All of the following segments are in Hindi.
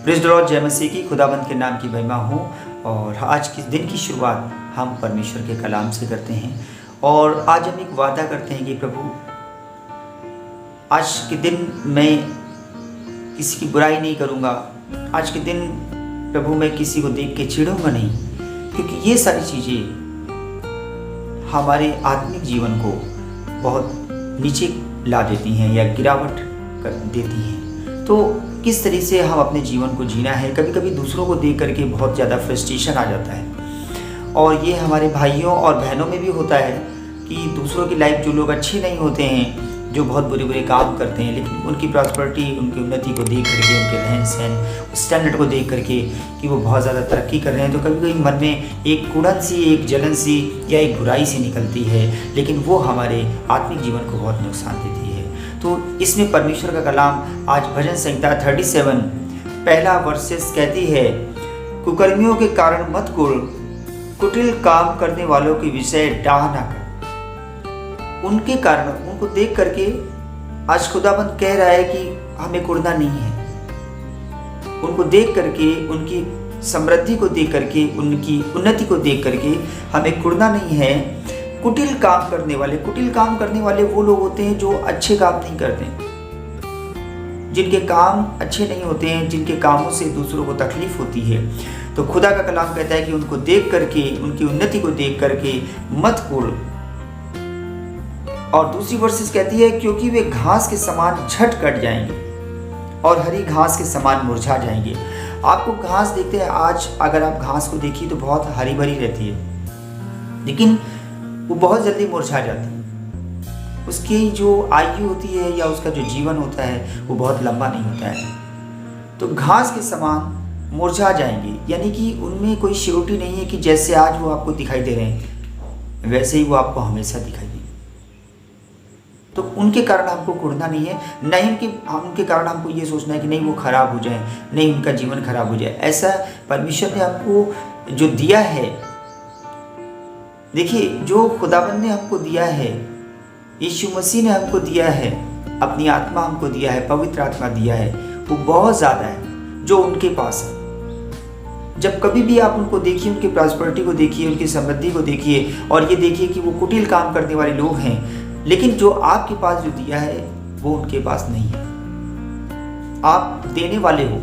प्रेज़ द लॉर्ड, जय मसीह की। खुदाबंद के नाम की महिमा हो। और आज के दिन की शुरुआत हम परमेश्वर के कलाम से करते हैं और आज हम एक वादा करते हैं कि प्रभु आज के दिन मैं किसी की बुराई नहीं करूँगा। आज के दिन प्रभु मैं किसी को देख के चिढ़ूंगा नहीं, क्योंकि ये सारी चीज़ें हमारे आत्मिक जीवन को बहुत नीचे ला देती हैं या गिरावट कर देती हैं। तो किस तरह से हम अपने जीवन को जीना है। कभी कभी दूसरों को देख करके बहुत ज़्यादा फ्रस्ट्रेशन आ जाता है और ये हमारे भाइयों और बहनों में भी होता है कि दूसरों की लाइफ, जो लोग अच्छे नहीं होते हैं, जो बहुत बुरे बुरे काम करते हैं, लेकिन उनकी प्रॉस्पेरिटी, उनकी उन्नति को देख करके, उनके रहन सहन स्टैंडर्ड को देख करके कि वो बहुत ज़्यादा तरक्की कर रहे हैं, तो कभी कभी मन में एक कुड़न सी, एक जलन सी या एक बुराई सी निकलती है, लेकिन वो हमारे आत्मिक जीवन को बहुत नुकसान देती है। तो इसमें परमेश्वर का कलाम आज भजन संहिता 37 पहला वर्सेस कहती है, कुकर्मियों के कारण मत कुढ़, कुटिल काम करने वालों के विषय डाह ना कर। उनके कारण, उनको देख करके आज खुदाबंद कह रहा है कि हमें कुढ़ना नहीं है। उनको देख करके, उनकी समृद्धि को देख करके, उनकी उन्नति को देख करके हमें कुढ़ना नहीं है। कुटिल काम करने वाले वो लोग होते हैं जो अच्छे काम नहीं करते, जिनके काम अच्छे नहीं होते हैं, जिनके कामों से दूसरों को तकलीफ होती है। तो खुदा का कलाम कहता है कि उनको देख करके, उनकी उन्नति को देख करके मत कुढ़। और दूसरी वर्सेस कहती है, क्योंकि वे घास के समान झट कट जाएंगे और हरी घास के समान मुरझा जाएंगे। आपको घास देखते हैं, आज अगर आप घास को देखिए तो बहुत हरी भरी रहती है, लेकिन वो बहुत जल्दी मुरझा जाती है। उसकी जो आयु होती है या उसका जो जीवन होता है वो बहुत लंबा नहीं होता है। तो घास के समान मुरझा जाएंगे, यानी कि उनमें कोई श्योरिटी नहीं है कि जैसे आज वो आपको दिखाई दे रहे हैं वैसे ही वो आपको हमेशा दिखाई देंगे। तो उनके कारण हमको कुढ़ना नहीं है, नहीं उनके कारण हमको ये सोचना है कि नहीं वो खराब हो जाए, नहीं उनका जीवन खराब हो जाए। ऐसा परमेश्वर ने हमको जो दिया है, देखिए जो खुदाबंद ने हमको दिया है, यीशु मसीह ने हमको दिया है, अपनी आत्मा हमको दिया है, पवित्र आत्मा दिया है, वो बहुत ज़्यादा है जो उनके पास है। जब कभी भी आप उनको देखिए, उनकी प्रॉस्पेरिटी को देखिए, उनकी समृद्धि को देखिए और ये देखिए कि वो कुटिल काम करने वाले लोग हैं, लेकिन जो आपके पास जो दिया है वो उनके पास नहीं है। आप देने वाले हो।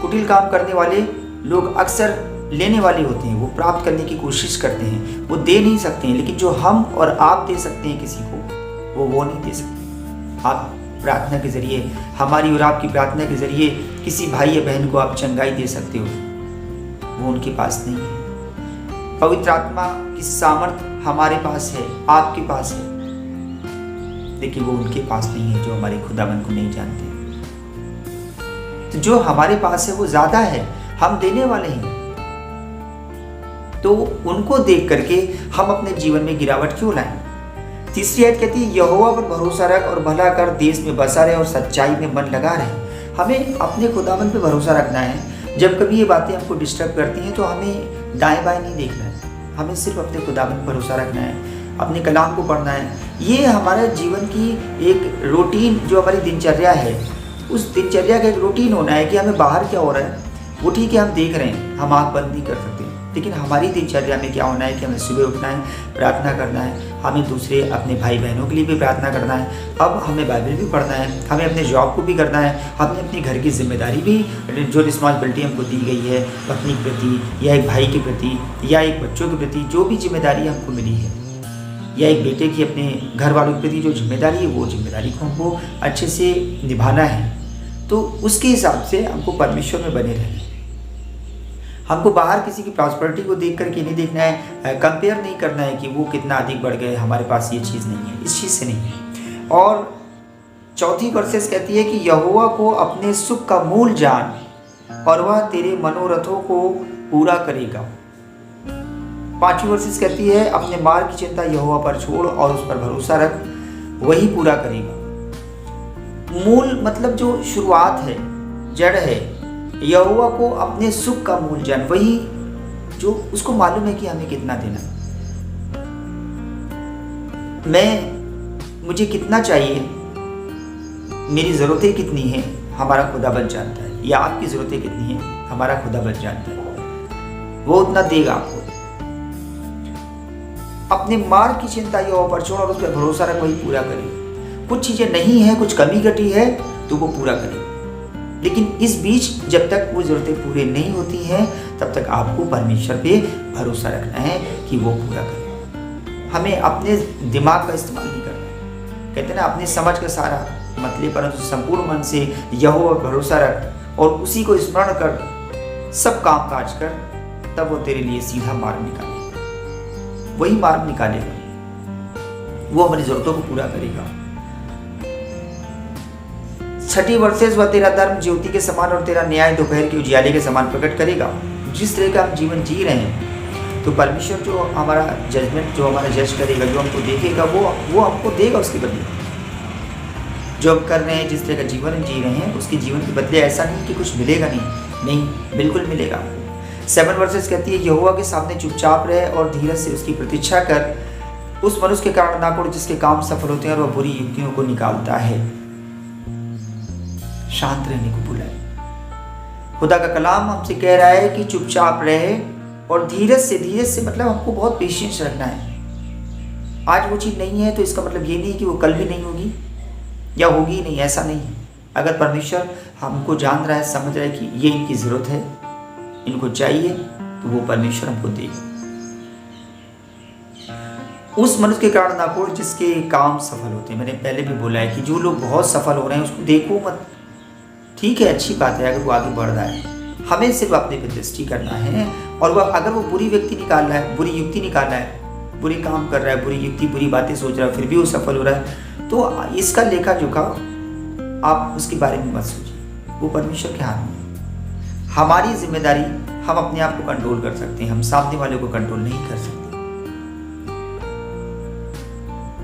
कुटिल काम करने वाले लोग अक्सर लेने वाले होते हैं, वो प्राप्त करने की कोशिश करते हैं, वो दे नहीं सकते हैं, लेकिन जो हम और आप दे सकते हैं किसी को, वो नहीं दे सकते। आप प्रार्थना के जरिए, हमारी और आपकी प्रार्थना के जरिए किसी भाई या बहन को आप चंगाई दे सकते हो, वो उनके पास नहीं है। पवित्र आत्मा की सामर्थ्य हमारे पास है, आपके पास है, लेकिन वो उनके पास नहीं है जो हमारे खुदाबंद को नहीं जानते। तो जो हमारे पास है वो ज्यादा है, हम देने वाले हैं। तो उनको देख करके हम अपने जीवन में गिरावट क्यों लाएं। तीसरी आयत कहती है, यहोवा पर भरोसा रख और भला कर, देश में बसा रहे और सच्चाई में मन लगा रहे। हमें अपने खुदाबंद पे भरोसा रखना है। जब कभी ये बातें हमको डिस्टर्ब करती हैं तो हमें दाएं बाएं नहीं देखना है, हमें सिर्फ अपने खुदाबंद पर भरोसा रखना है, अपने कलाम को पढ़ना है। ये हमारे जीवन की एक रूटीन, जो हमारी दिनचर्या है, उस दिनचर्या का एक रूटीन होना है कि हमें बाहर क्या हो रहा है वो ठीक है, हम देख रहे हैं, हम आँख बंद नहीं कर सकते, लेकिन हमारी दिनचर्या में क्या होना है कि हमें सुबह उठना है, प्रार्थना करना है, हमें दूसरे अपने भाई बहनों के लिए भी प्रार्थना करना है, अब हमें बाइबल भी पढ़ना है, हमें अपने जॉब को भी करना है, हमें अपने घर की जिम्मेदारी भी, जो रिस्पॉन्सिबिलिटी हमको दी गई है पत्नी के प्रति या एक भाई के प्रति या एक बच्चों के प्रति, जो भी जिम्मेदारी हमको मिली है, या एक बेटे की अपने घर वालों के प्रति जो जिम्मेदारी है, वो जिम्मेदारी को हमको अच्छे से निभाना है। तो उसके हिसाब से हमको परमेश्वर में बने रहना है। हमको बाहर किसी की प्रॉस्पेरिटी को देख करके नहीं देखना है, कंपेयर नहीं करना है कि वो कितना अधिक बढ़ गए, हमारे पास ये चीज़ नहीं है, इस चीज़ से नहीं है। और चौथी वर्सेस कहती है कि यहोवा को अपने सुख का मूल जान और वह तेरे मनोरथों को पूरा करेगा। पांचवी वर्सेस कहती है, अपने मार्ग की चिंता यहोवा पर छोड़ और उस पर भरोसा रख, वही पूरा करेगा। मूल मतलब जो शुरुआत है, जड़ है, यहोवा को अपने सुख का मूल जान, वही जो उसको मालूम है कि हमें कितना देना, मुझे कितना चाहिए, मेरी ज़रूरतें कितनी हैं, हमारा खुदाबंद जानता है। या आपकी ज़रूरतें कितनी हैं, हमारा खुदा बच जानता है, वो उतना देगा आपको। अपने मार्ग की चिंता या ऊपर छोड़ और उस पर भरोसा रख, वही पूरा करेगा। कुछ चीज़ें नहीं है, कुछ कमी घटी है तो वो पूरा करेगा, लेकिन इस बीच जब तक वो ज़रूरतें पूरी नहीं होती हैं तब तक आपको परमेश्वर पे भरोसा रखना है कि वो पूरा करेगा। हमें अपने दिमाग का इस्तेमाल नहीं करना है। कहते हैं ना, अपनी समझ का सारा मत ले, परंतु संपूर्ण मन से यहोवा पर भरोसा रख और उसी को स्मरण कर सब काम काज कर, तब वो तेरे लिए सीधा मार्ग निकालेगा। वही मार्ग निकालेगा, वो हमारी जरूरतों को पूरा करेगा। 6 वर्सेस, वह तेरा धर्म ज्योति के समान और तेरा न्याय दोपहर के उजियाले के समान प्रकट करेगा। जिस तरह का हम जीवन जी रहे हैं, तो परमेश्वर जो हमारा जजमेंट, जो हमारा जज करेगा, जो हमको देखेगा, वो हमको देगा उसके बदले। जो हम कर रहे हैं, जिस तरह का जीवन हम जी रहे हैं, उसके जीवन के बदले ऐसा नहीं कि कुछ मिलेगा नहीं, बिल्कुल मिलेगा। 7 वर्सेस कहती है, यहोवा के सामने चुपचाप रहे और धीरज से उसकी प्रतीक्षा कर। उस मनुष्य के कारण ना कोड़ जिसके काम सफल होते हैं और वह बुरी युक्तियों को निकालता है। शांत रहने को बुलाए। खुदा का कलाम हमसे कह रहा है कि चुपचाप रहे और धीरज से मतलब हमको बहुत पेशेंस रखना है। आज वो चीज़ नहीं है तो इसका मतलब ये नहीं कि वो कल भी नहीं होगी या होगी नहीं, ऐसा नहीं है। अगर परमेश्वर हमको जान रहा है, समझ रहा है कि ये इनकी ज़रूरत है, इनको चाहिए, तो वो परमेश्वर हमको देगा। उस मनुष्य के कारण ना कोड़ जिसके काम सफल होते हैं। मैंने पहले भी बोला है कि जो लोग बहुत सफल हो रहे हैं उसको देखो मत। ठीक है, अच्छी बात है अगर वो आगे बढ़ रहा है, हमें सिर्फ अपने पे दृष्टि करना है। और वह अगर वो बुरी व्यक्ति निकाल रहा है, बुरी युक्ति निकाल रहा है, बुरी काम कर रहा है, बुरी युक्ति, बुरी बातें सोच रहा है, फिर भी वो सफल हो रहा है, तो इसका लेखा जोखा आप उसके बारे में मत सोचिए, वो परमेश्वर के हाथ में। हमारी जिम्मेदारी, हम अपने आप को कंट्रोल कर सकते हैं, हम सामने वाले को कंट्रोल नहीं कर सकते।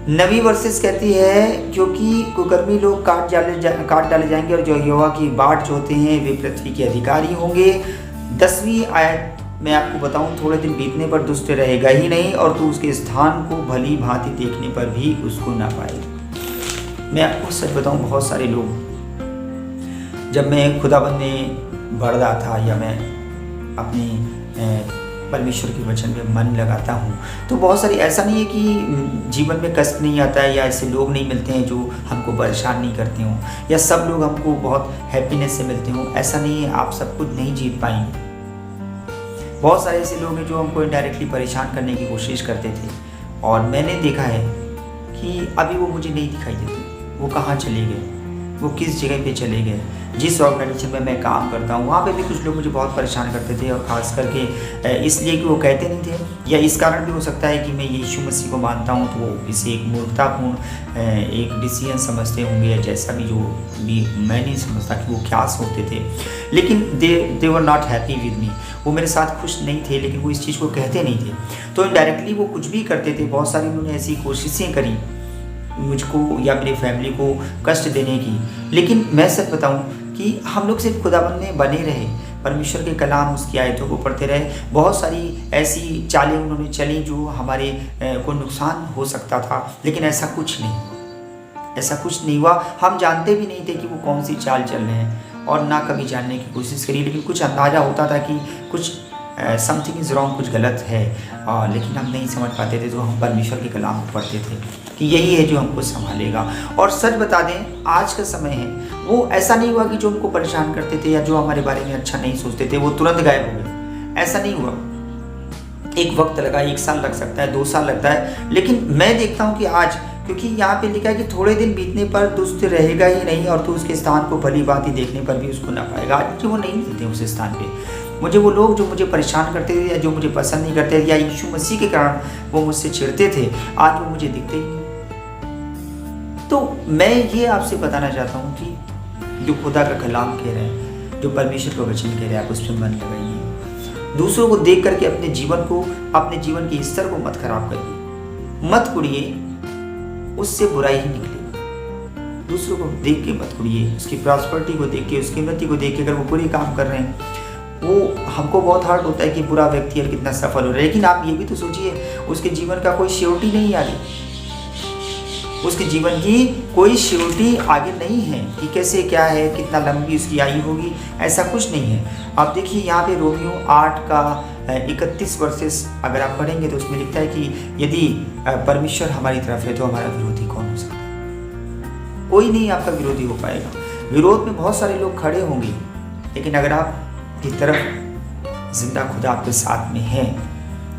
9 वर्सेस कहती है, क्योंकि कुकर्मी लोग काट डाले जाएंगे और जो यहोवा की बाट जोते हैं वे पृथ्वी के अधिकारी होंगे। 10वीं आयत मैं आपको बताऊं, थोड़े दिन बीतने पर दुष्ट रहेगा ही नहीं और तू उसके स्थान को भली भांति देखने पर भी उसको ना पाएगा। मैं आपको सच बताऊं, बहुत सारे लोग, जब मैं खुदाबंद में बढ़ रहा था या मैं अपने परमेश्वर के वचन में मन लगाता हूँ, तो बहुत सारी, ऐसा नहीं है कि जीवन में कष्ट नहीं आता है या ऐसे लोग नहीं मिलते हैं जो हमको परेशान नहीं करते हों, या सब लोग हमको बहुत हैप्पीनेस से मिलते हों, ऐसा नहीं है। आप सब कुछ नहीं जीत पाएंगे। बहुत सारे ऐसे लोग हैं जो हमको इनडायरेक्टली परेशान करने की कोशिश करते थे, और मैंने देखा है कि अभी वो मुझे नहीं दिखाई देते। वो कहाँ चले गए, वो किस जगह पे चले गए। जिस ऑर्गेनाइजेशन में मैं काम करता हूँ, वहाँ पे भी कुछ लोग मुझे बहुत परेशान करते थे, और ख़ास करके इसलिए कि वो कहते नहीं थे, या इस कारण भी हो सकता है कि मैं यीशु मसीह को मानता हूँ, तो वो इसे एक मूर्खतापूर्ण एक डिसीजन समझते होंगे, या जैसा भी जो भी, मैं नहीं समझता कि वो क्या सोचते थे। लेकिन they were not happy with me, वो मेरे साथ खुश नहीं थे, लेकिन वो इस चीज़ को कहते नहीं थे। तो इनडायरेक्टली वो कुछ भी करते थे। बहुत सारी उन्होंने ऐसी कोशिशें करी मुझको या मेरी फैमिली को कष्ट देने की। लेकिन मैं सच बताऊं कि हम लोग सिर्फ खुदाबंद में बने रहे, परमेश्वर के कलाम, उसकी आयतों को पढ़ते रहे। बहुत सारी ऐसी चालें उन्होंने चली जो हमारे को नुकसान हो सकता था, लेकिन ऐसा कुछ नहीं हुआ। हम जानते भी नहीं थे कि वो कौन सी चाल चल रहे हैं, और ना कभी जानने की कोशिश करी, लेकिन कुछ अंदाज़ा होता था कि कुछ समथिंग इज़ रॉन्ग, कुछ गलत है, लेकिन हम नहीं समझ पाते थे। तो हम परमेश्वर के कलाम को पढ़ते थे कि यही है जो हमको संभालेगा। और सच बता दें, आज का समय है, वो ऐसा नहीं हुआ कि जो हमको परेशान करते थे या जो हमारे बारे में अच्छा नहीं सोचते थे वो तुरंत गायब हो गए। ऐसा नहीं हुआ। एक वक्त लगा, 1 साल लग सकता है, 2 साल लगता है, लेकिन मैं देखता हूँ कि आज, क्योंकि यहाँ पे लिखा है कि थोड़े दिन बीतने पर दुष्ट रहेगा ही नहीं और तू उसके स्थान को भली भांति देखने पर भी उसको ना पाएगा। आज मुझे वो नहीं मिलते उस स्थान पे। मुझे वो लोग जो मुझे परेशान करते थे या जो मुझे पसंद नहीं करते थे या यीशु मसीह के कारण वो मुझसे चिढ़ते थे, आज वो मुझे दिखते ही नहीं। तो मैं ये आपसे बताना चाहता हूँ कि जो खुदा का कलाम कह रहे हैं, जो परमेश्वर का वचन कह रहे हैं, आप उस पर मन लगाइए। दूसरों को देख करके अपने जीवन के स्तर को मत खराब करिए, मत कुड़िए, उससे बुराई ही निकलेगी। दूसरों को देख के मत कुड़िए, उसकी प्रॉस्पेरिटी को देख के, उसकी उन्नति को देख के। अगर वो बुरे काम कर रहे हैं, वो हमको बहुत हर्ट होता है कि बुरा व्यक्ति है कितना सफल हो रहा है, लेकिन आप ये भी तो सोचिए उसके जीवन का कोई श्योरिटी नहीं आगे। उसके जीवन की कोई श्योरिटी आगे नहीं है कि कैसे क्या है, कितना लंबी उसकी आयु होगी, ऐसा कुछ नहीं है। आप देखिए यहाँ पे रोमियो 8 का 31 वर्सेस अगर आप पढ़ेंगे तो उसमें लिखता है कि यदि परमेश्वर हमारी तरफ है तो हमारा विरोधी कौन हो सकता है? कोई नहीं आपका विरोधी हो पाएगा। विरोध में बहुत सारे लोग खड़े होंगे, लेकिन अगर आप की तरफ जिंदा खुदा आपके साथ में है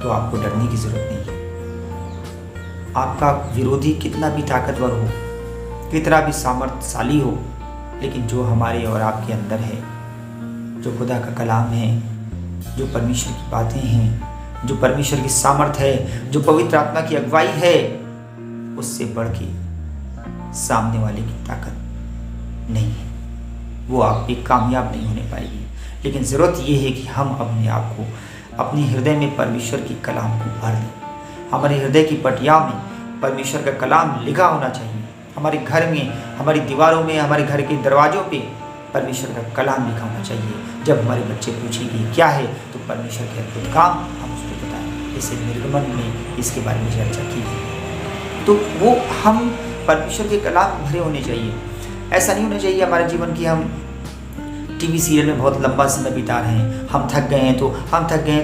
तो आपको डरने की जरूरत नहीं है। आपका विरोधी कितना भी ताकतवर हो, कितना भी सामर्थ्यशाली हो, लेकिन जो हमारे और आपके अंदर है, जो खुदा का कलाम है, जो परमेश्वर की बातें हैं, जो परमेश्वर की सामर्थ्य है, जो पवित्र आत्मा की अगुवाई है, उससे बढ़ के सामने वाले की ताकत नहीं है। वो आप पे कामयाब नहीं होने पाएगी। लेकिन ज़रूरत ये है कि हम अपने आप को अपने हृदय में परमेश्वर की कलाम को भर दें। हमारे हृदय की पटिया में परमेश्वर का कलाम लिखा होना चाहिए। हमारे घर में, हमारी दीवारों में, हमारे घर के दरवाज़ों पे परमेश्वर का कलाम लिखा होना चाहिए। जब हमारे बच्चे पूछेंगे क्या है, तो परमेश्वर के अद्भुत काम हम उसको बताएं। जैसे निर्गमन में इसके बारे में चर्चा की गई, तो वो हम परमेश्वर के कलाम भरे होने चाहिए। ऐसा नहीं होना चाहिए हमारे जीवन की हम टीवी सीरियल में बहुत लंबा समय बिता रहे हैं, हम थक गए हैं तो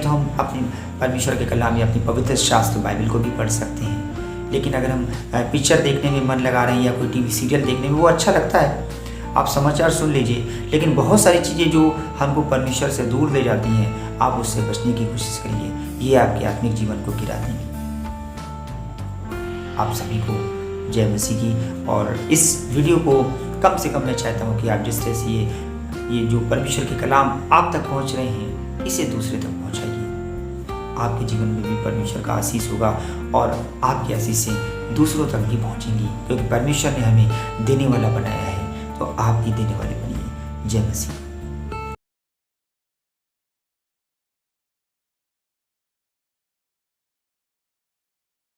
हम अपने परमेश्वर के कलाम या अपनी पवित्र शास्त्र बाइबल को भी पढ़ सकते हैं। लेकिन अगर हम पिक्चर देखने में मन लगा रहे हैं या कोई टीवी सीरियल देखने में, वो अच्छा लगता है, आप समाचार सुन लीजिए, लेकिन बहुत सारी चीज़ें जो हमको परमेश्वर से दूर ले जाती हैं, आप उससे बचने की कोशिश करिए। ये आपके आत्मिक जीवन को गिरा देंगे। आप सभी को जय मसीह की। और इस वीडियो को कम से कम मैं चाहता हूँ कि आप जिस तरह से ये जो परमेश्वर के कलाम आप तक पहुँच रहे हैं, इसे दूसरे तक पहुँचाइए। आपके जीवन में भी परमेश्वर का आशीष होगा और आपकी आशीषें दूसरों तक भी पहुँचेंगी, क्योंकि परमेश्वर ने हमें देने वाला बनाया है, तो आप भी देने वाले बनिए। जय मसीह।